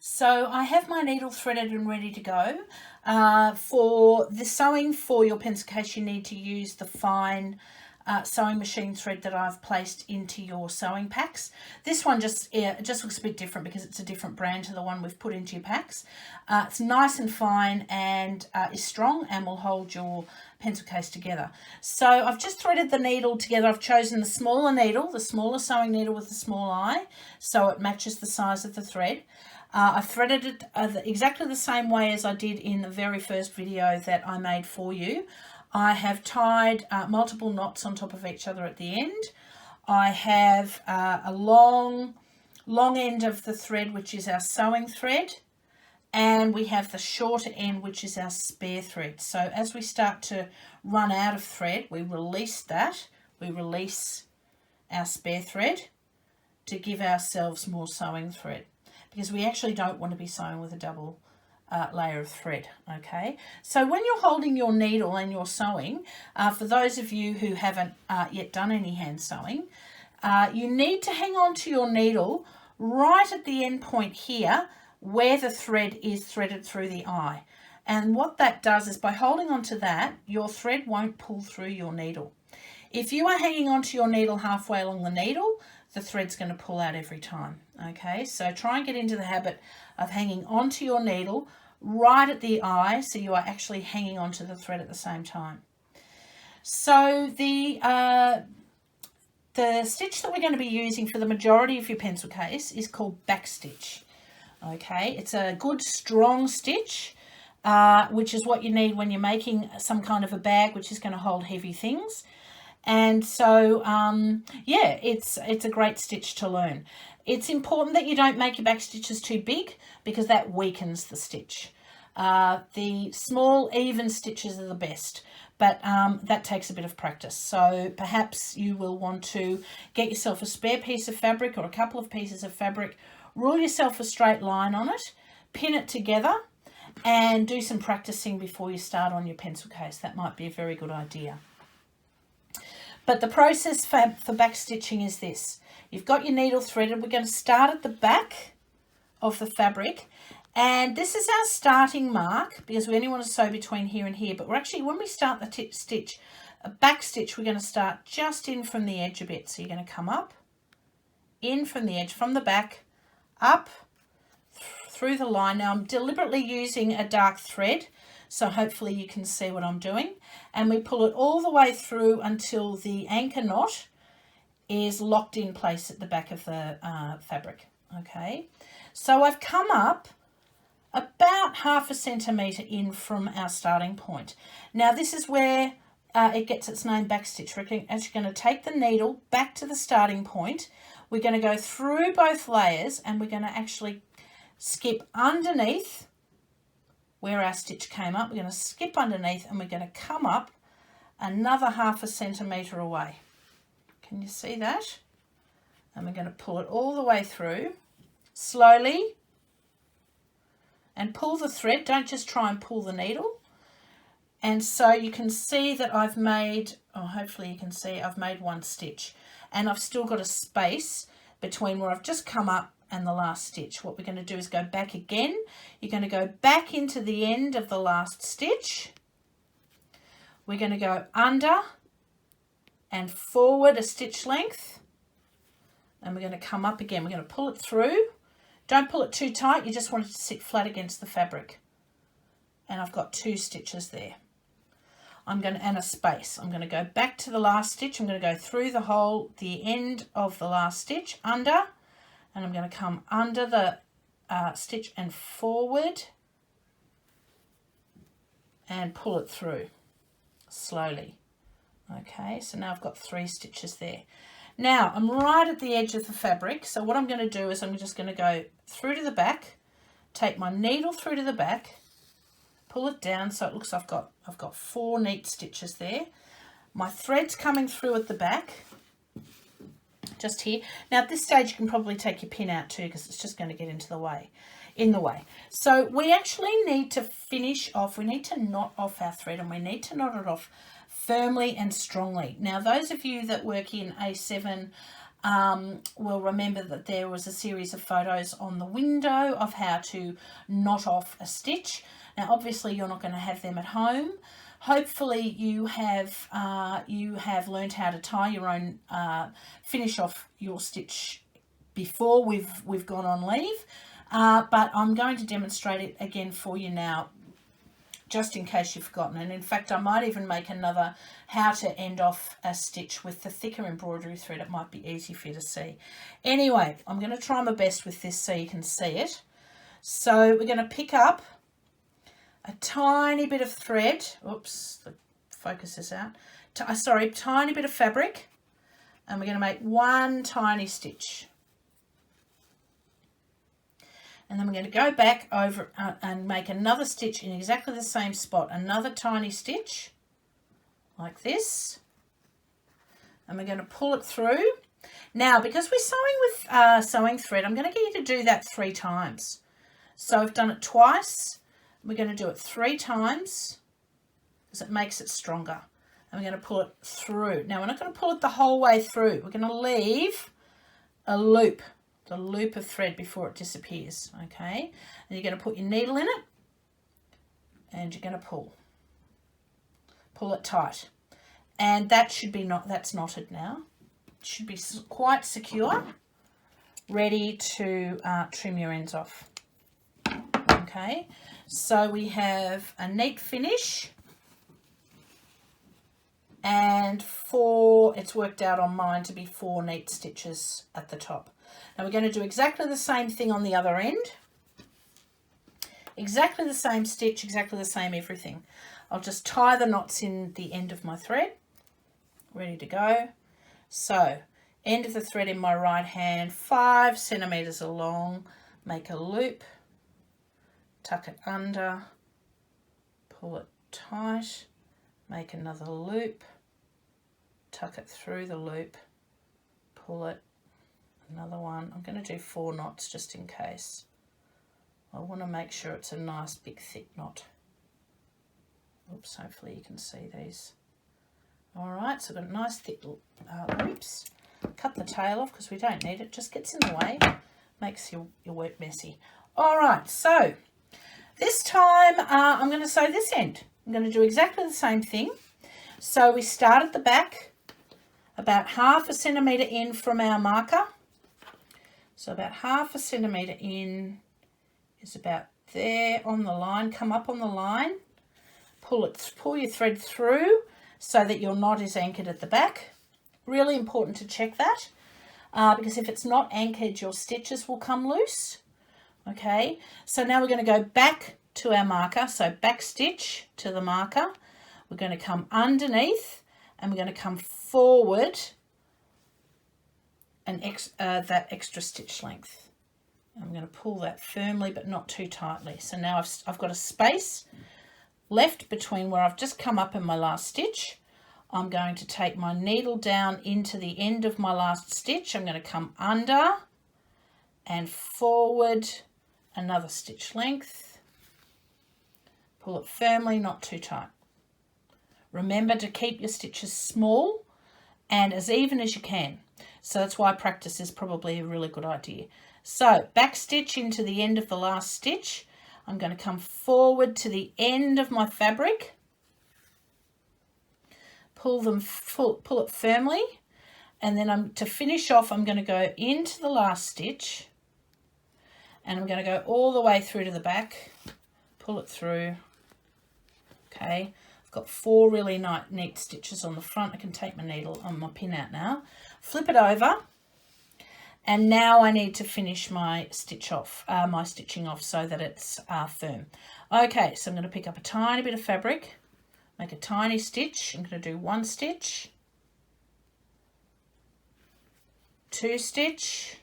So I have my needle threaded and ready to go. For the sewing for your pencil case, you need to use the fine sewing machine thread that I've placed into your sewing packs. This one just looks a bit different because it's a different brand to the one we've put into your packs. It's nice and fine and is strong and will hold your pencil case together. So I've just threaded the needle together. I've chosen the smaller needle, the smaller sewing needle with the small eye, so it matches the size of the thread. I threaded it exactly the same way as I did in the very first video that I made for you. I have tied multiple knots on top of each other at the end. I have a long end of the thread, which is our sewing thread, and we have the shorter end, which is our spare thread. So as we start to run out of thread, we release that. We release our spare thread to give ourselves more sewing thread, because we actually don't want to be sewing with a double layer of thread. Okay, so when you're holding your needle and you're sewing, for those of you who haven't yet done any hand sewing, you need to hang on to your needle right at the end point here where the thread is threaded through the eye. And what that does is, by holding on to that, your thread won't pull through your needle. If you are hanging onto your needle halfway along the needle, the thread's going to pull out every time. Okay, so try and get into the habit of hanging onto your needle right at the eye, so you are actually hanging onto the thread at the same time. So the stitch that we're going to be using for the majority of your pencil case is called back stitch. Okay, it's a good strong stitch, which is what you need when you're making some kind of a bag which is going to hold heavy things. And so, yeah, it's a great stitch to learn. It's important that you don't make your back stitches too big, because that weakens the stitch. The small, even stitches are the best, but that takes a bit of practice. So perhaps you will want to get yourself a spare piece of fabric or a couple of pieces of fabric, rule yourself a straight line on it, pin it together, and do some practicing before you start on your pencil case. That might be a very good idea. But the process for back stitching is this. You've got your needle threaded. We're going to start at the back of the fabric. And this is our starting mark, because we only want to sew between here and here. But we're actually, when we start the stitch, a back stitch, we're going to start just in from the edge a bit. So you're going to come up, in from the edge, from the back, up, through the line. Now I'm deliberately using a dark thread, so hopefully you can see what I'm doing. And we pull it all the way through until the anchor knot is locked in place at the back of the fabric. Okay, so I've come up about 1/2 centimetre in from our starting point. Now this is where it gets its name, back stitch. As you're going to take the needle back to the starting point, we're going to go through both layers, and we're going to actually skip underneath where our stitch came up. We're going to skip underneath, and we're going to come up another 1/2 centimetre away. Can you see that? And we're going to pull it all the way through slowly, and pull the thread. Don't just try and pull the needle. And so you can see that I've made, hopefully you can see, I've made one stitch, and I've still got a space between where I've just come up and the last stitch. What we're going to do is go back again. You're going to go back into the end of the last stitch. We're going to go under and forward a stitch length, and we're going to come up again. We're going to pull it through. Don't pull it too tight, you just want it to sit flat against the fabric. And I've got 2 stitches there. And a space. I'm going to go back to the last stitch. I'm going to go through the end of the last stitch, under, and I'm going to come under the stitch and forward, and pull it through slowly. Okay, so now I've got 3 stitches there. Now I'm right at the edge of the fabric, so what I'm going to do is I'm just going to go through to the back, take my needle through to the back, pull it down so it looks like I've got 4 neat stitches there. My thread's coming through at the back, just here. Now at this stage you can probably take your pin out too, because it's just going to get in the way. So we actually need to finish off, we need to knot off our thread, and we need to knot it off firmly and strongly. Now those of you that work in A7 will remember that there was a series of photos on the window of how to knot off a stitch. Now obviously you're not going to have them at home. Hopefully you have learned how to tie your own, finish off your stitch before we've gone on leave, but I'm going to demonstrate it again for you now, just in case you've forgotten. And in fact, I might even make another how to end off a stitch with the thicker embroidery thread. It might be easy for you to see. Anyway, I'm going to try my best with this so you can see it. So we're going to pick up a tiny bit of thread. Oops, the focus is out. Tiny bit of fabric. And we're going to make one tiny stitch. And then we're going to go back over and make another stitch in exactly the same spot. Another tiny stitch, like this. And we're going to pull it through. Now, because we're sewing with sewing thread, I'm going to get you to do that 3 times. So I've done it twice. We're going to do it 3 times because it makes it stronger. And we're going to pull it through. Now, we're not going to pull it the whole way through. We're going to leave a loop. The loop of thread before it disappears, okay? And you're going to put your needle in it and you're going to pull it tight. And that should be that's knotted now. It should be quite secure, ready to trim your ends off. Okay, so we have a neat finish and it's worked out on mine to be 4 neat stitches at the top. Now we're going to do exactly the same thing on the other end. Exactly the same stitch, exactly the same everything. I'll just tie the knots in the end of my thread. Ready to go. So, end of the thread in my right hand, 5 centimeters along. Make a loop. Tuck it under. Pull it tight. Make another loop. Tuck it through the loop. Pull it. Another one. I'm going to do 4 knots just in case. I want to make sure it's a nice big thick knot. Oops, hopefully you can see these. Alright, so I've got nice thick loops. Cut the tail off because we don't need it. Just gets in the way. Makes your work messy. Alright, so this time I'm going to sew this end. I'm going to do exactly the same thing. So we start at the back, about 1/2 centimetre in from our marker. So about 1/2 centimetre in is about there on the line. Come up on the line, pull your thread through so that your knot is anchored at the back. Really important to check that because if it's not anchored, your stitches will come loose. Okay, so now we're going to go back to our marker. So back stitch to the marker. We're going to come underneath and we're going to come forward and that extra stitch length. I'm going to pull that firmly but not too tightly. So now I've got a space left between where I've just come up in my last stitch. I'm going to take my needle down into the end of my last stitch. I'm going to come under and forward another stitch length. Pull it firmly, not too tight. Remember to keep your stitches small and as even as you can. So that's why practice is probably a really good idea. So back stitch into the end of the last stitch. I'm going to come forward to the end of my fabric. Pull it firmly. And then to finish off, I'm going to go into the last stitch. And I'm going to go all the way through to the back. Pull it through. Okay. I've got 4 really neat stitches on the front. I can take my needle on my pin out now. Flip it over. And now I need to finish my stitching off so that it's firm. Okay, so I'm going to pick up a tiny bit of fabric, make a tiny stitch. I'm going to do 1 stitch, 2 stitch,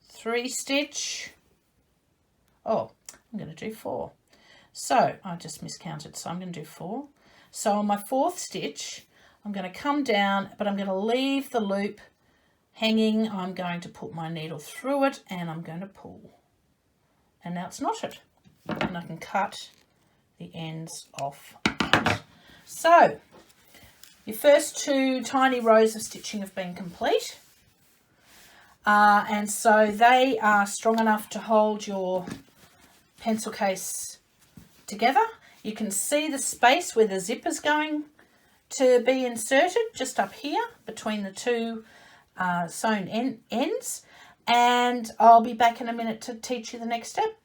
3 stitch. Oh, I'm going to do 4. So I just miscounted, so I'm going to do 4. So on my 4th stitch, I'm going to come down, but I'm going to leave the loop hanging. I'm going to put my needle through it and I'm going to pull. And now it's knotted. And I can cut the ends off. So Your first 2 tiny rows of stitching have been complete. And so they are strong enough to hold your pencil case together. You can see the space where the zip is going to be inserted, just up here between the 2 sewn ends. And I'll be back in a minute to teach you the next step.